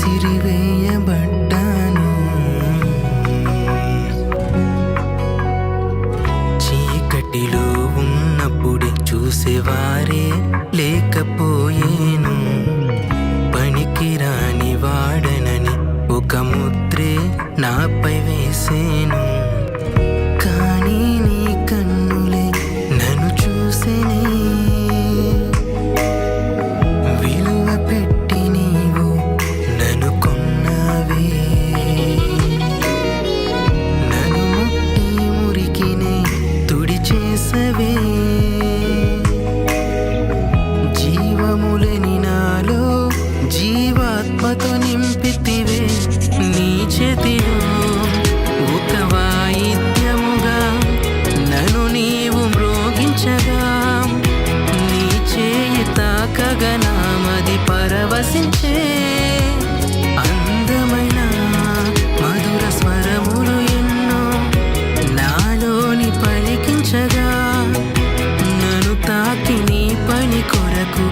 విసిరివేయబడ్డాను. చీకటిలో ఉన్నప్పుడే చూసేవారే లేకపోయేను. పనికిరాని వాడనని ఒక ముద్రే నాపై వేసేను. కానీ నీ కన్నులే నన్ను చూసేనే. విలువ పెట్టి నీవు నన్ను కొన్నావే. నన్ను ముట్టి మురికినే తుడి చేసవే. జీవములేని నాలో జీవాత్మతో నింపితివే. నీ చేతిలో ఒక వాయిద్యముగా నన్ను నీవు మ్రోగించగా, నీ చేయి తాకగా నామది పరవశించే. అందమైన మధుర స్వరములు ఎన్నో నాలోని పలికించగా, నన్ను తాకి నీ పని కొరకు